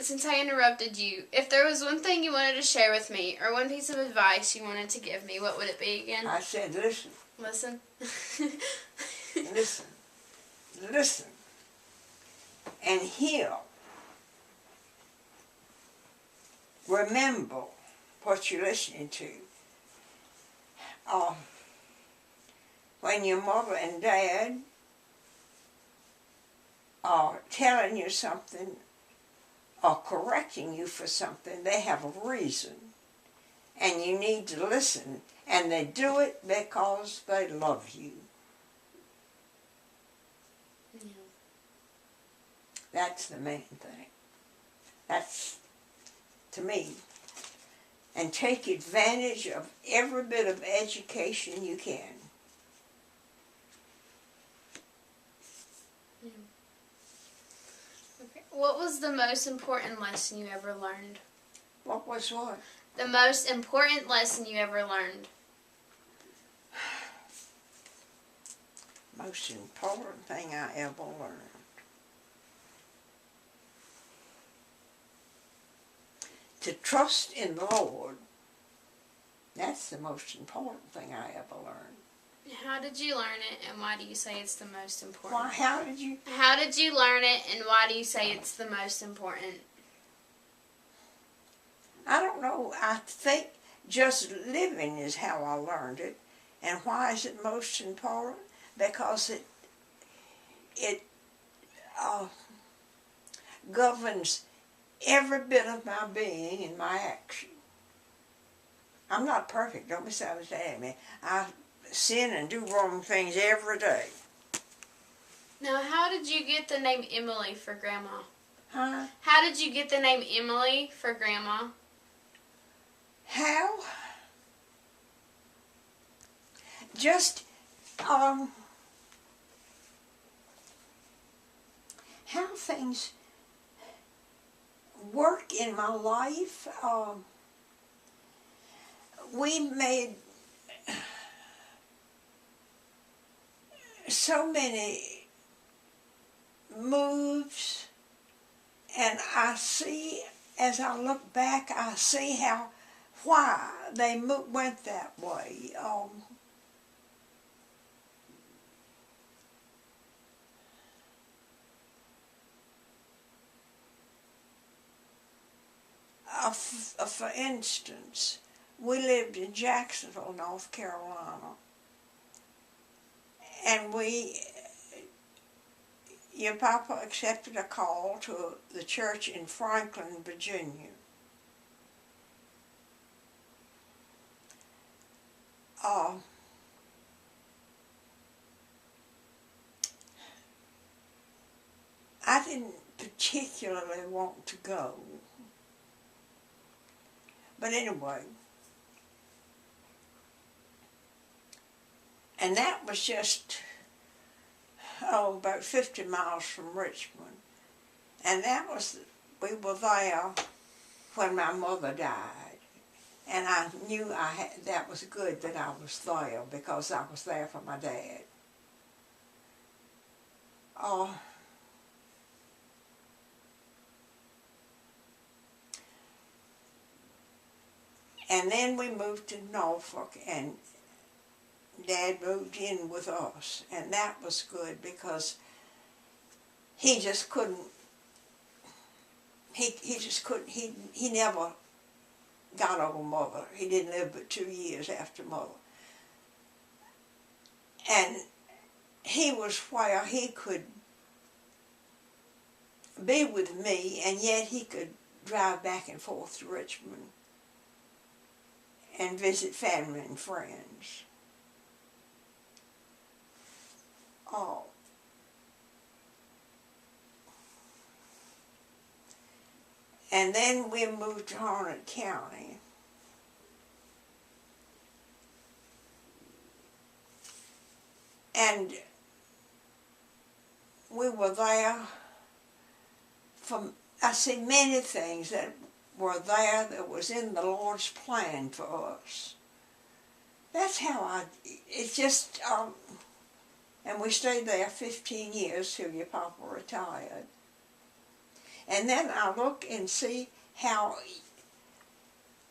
since I interrupted you, if there was one thing you wanted to share with me, or one piece of advice you wanted to give me, what would it be again? I said, listen. Listen. Listen. Listen. And hear. Remember what you're listening to. When your mother and dad are telling you something or correcting you for something, they have a reason. And you need to listen. And they do it because they love you. Yeah. That's the main thing. That's, to me. And take advantage of every bit of education you can. Yeah. Okay. What was the most important lesson you ever learned? What was what? The most important lesson you ever learned? Most important thing I ever learned. To trust in the Lord. That's the most important thing I ever learned. How did you learn it, and why do you say it's the most important? Why, how did you? How did you learn it, and why do you say it's the most important? I don't know. I think just living is how I learned it. And why is it most important? Because it governs every bit of my being and my action. I'm not perfect. Don't misunderstand me. I sin and do wrong things every day. Now, how did you get the name Emily for Grandma? Huh? How did you get the name Emily for Grandma? How? Just, how things work in my life. We made so many moves, and I see, as I look back, I see why they went that way. For instance, we lived in Jacksonville, North Carolina, and your papa accepted a call to the church in Franklin, Virginia. I didn't particularly want to go. But anyway, and that was just, about 50 miles from Richmond. And we were there when my mother died. And I knew that was good that I was there because I was there for my dad. And then we moved to Norfolk, and Dad moved in with us, and that was good because he just couldn't, he never got over Mother. He didn't live but 2 years after Mother. And he was where he could be with me, and yet he could drive back and forth to Richmond and visit family and friends. And then we moved to Harnett County. And we were there I see many things that were there that was in the Lord's plan for us. That's how it's just, and we stayed there 15 years till your papa retired. And then I look and see how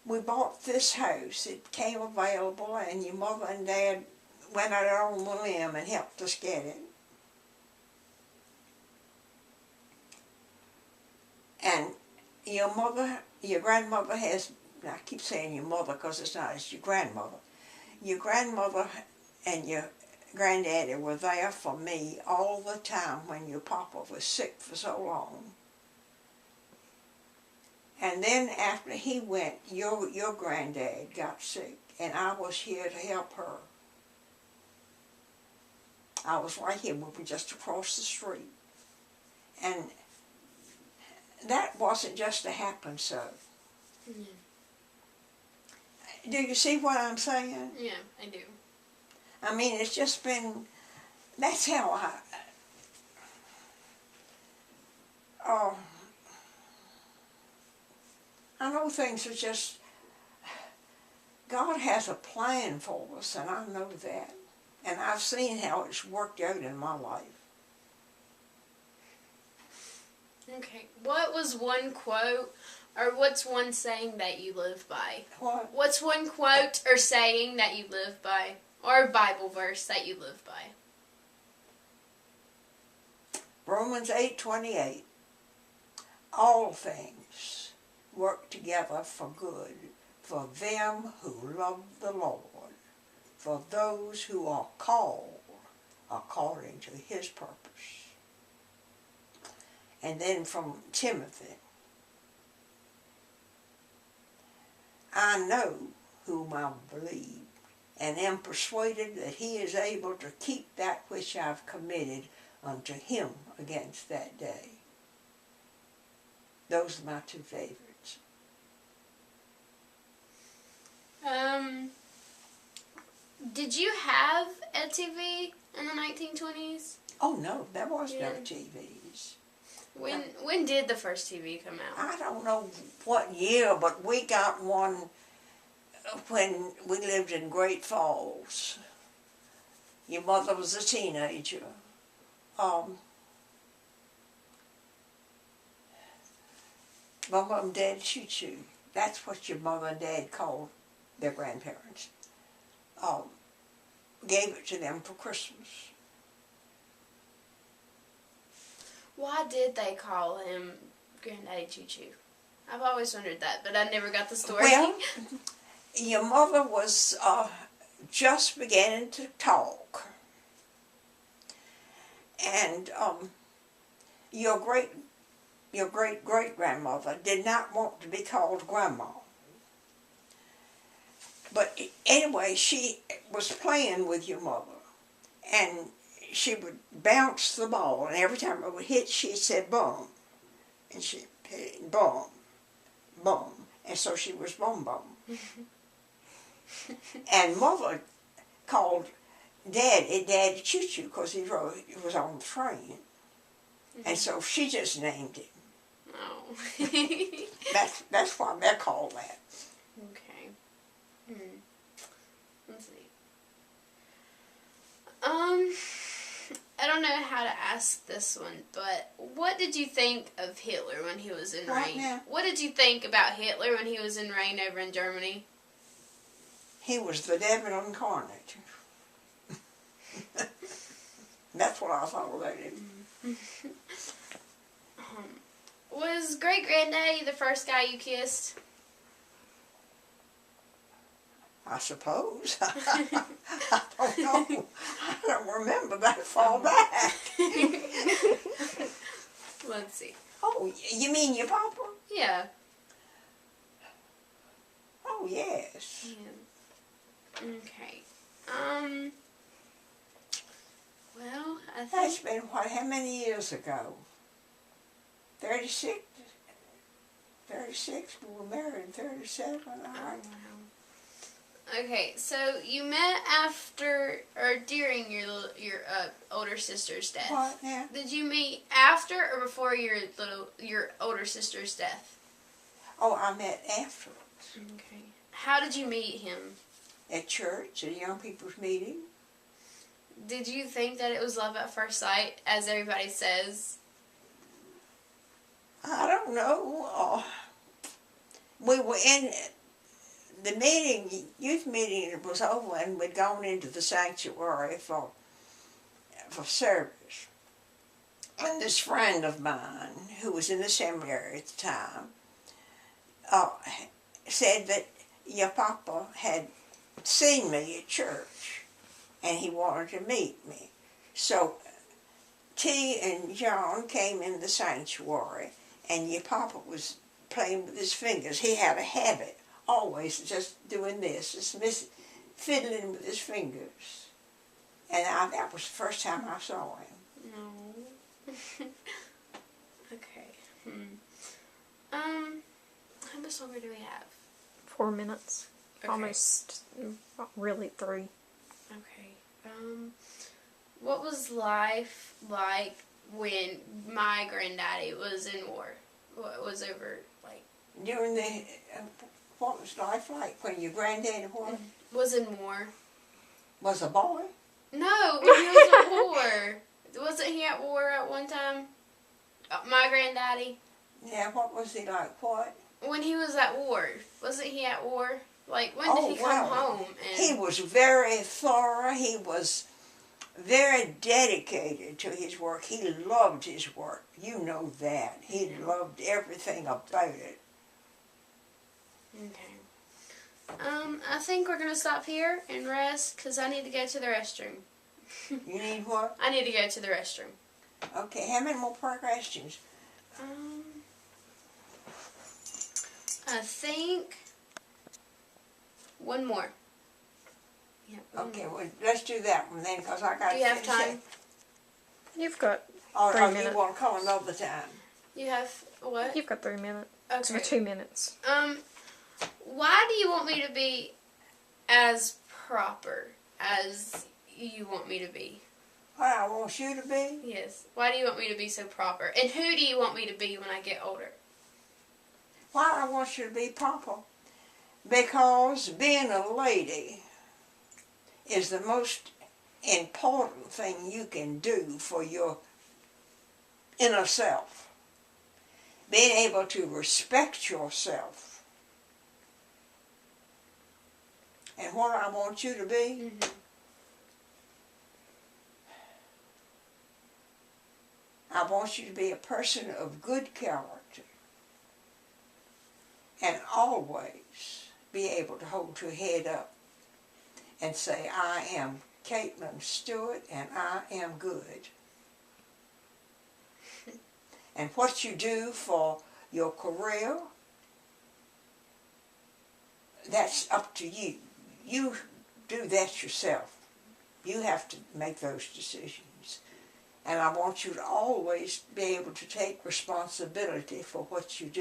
we bought this house. It came available, and your mother and dad went out on the limb and helped us get it. And your mother, your grandmother has, I keep saying your mother because it's not, it's your grandmother. Your grandmother and your granddaddy were there for me all the time when your papa was sick for so long. And then after he went, your granddad got sick, and I was here to help her. I was right here, we were just across the street. And that wasn't just to happen so. Yeah. Do you see what I'm saying? Yeah, I do. I mean, it's just been, that's how I know things are just, God has a plan for us, and I know that. And I've seen how it's worked out in my life. Okay. What was one quote, or what's one saying that you live by? What? What's one quote or saying that you live by? Or a Bible verse that you live by? Romans 8:28. All things work together for good for them who love the Lord, for those who are called according to his purpose. And then from Timothy, I know whom I believe, and am persuaded that he is able to keep that which I've committed unto him against that day. Those are my two favorites. Did you have a TV in the 1920s? Oh no, there was no Yeah. TVs. When did the first TV come out? I don't know what year, but we got one when we lived in Great Falls. Your mother was a teenager. Mama and Dad Choo Choo. That's what your mother and dad called their grandparents. Gave it to them for Christmas. Why did they call him Granddaddy Choo Choo? I've always wondered that, but I never got the story. Well, your mother was just beginning to talk. And your great-great-grandmother did not want to be called Grandma. But anyway, she was playing with your mother, and she would bounce the ball, and every time it would hit, she said, "Bum," and she hit it, "Bum, bum," and so she was Bum Bum. And Mother called Daddy Choo Choo because he was on the train, and so she just named him. Oh. That's why they're called that. Okay. Let's see. I don't know how to ask this one, but what did you think of Hitler when he was in reign? Now? What did you think about Hitler when he was in reign over in Germany? He was the devil incarnate. That's what I thought about him. Was great-granddaddy the first guy you kissed? I suppose. I don't know. I don't remember that far back. Let's see. Oh, you mean your papa? Yeah. Oh, yes. Yeah. Okay. Well, I think... That's been, how many years ago? 36? 36? We were married in 37, all right. Okay, so you met after or during your older sister's death. What now? Did you meet after or before your older sister's death? Oh, I met afterwards. Okay. How did you meet him? At church, at a young people's meeting. Did you think that it was love at first sight, as everybody says? I don't know. We were in the meeting, youth meeting. It was over, and we'd gone into the sanctuary for service. And this friend of mine, who was in the seminary at the time, said that your papa had seen me at church, and he wanted to meet me. So T and John came in the sanctuary, and your papa was playing with his fingers. He had a habit, always just doing this, just fiddling with his fingers. And that was the first time I saw him. No. Okay. How much longer do we have? 4 minutes. Okay. Almost, really 3. Okay. What was life like when my granddaddy was in war? What was over, like... During the, what was life like when your granddaddy Was in war. was a boy? No, when he was at war. Wasn't he at war at one time? My granddaddy? Yeah, what was he like? What? When he was at war. Wasn't he at war? Like, when did he come home? And He was very thorough. He was very dedicated to his work. He loved his work. You know that. He loved everything about it. Okay. I think we're going to stop here and rest because I need to go to the restroom. You need what? I need to go to the restroom. Okay, how many more questions? I think one more. Yeah. Okay, well, let's do that one then, because I got to Do you have finish time? it. You've got Or 3 you minutes. want to call another time? You have what? You've got 3 minutes. Okay. Or 2 minutes. Why do you want me to be as proper as you want me to be? What I want you to be? Yes. Why do you want me to be so proper? And who do you want me to be when I get older? Why I want you to be proper? Because being a lady is the most important thing you can do for your inner self. Being able to respect yourself. And what I want you to be? Mm-hmm. I want you to be a person of good character. And always be able to hold your head up and say, I am Caitlin Stewart and I am good. And what you do for your career, that's up to you. You do that yourself. You have to make those decisions. And I want you to always be able to take responsibility for what you do.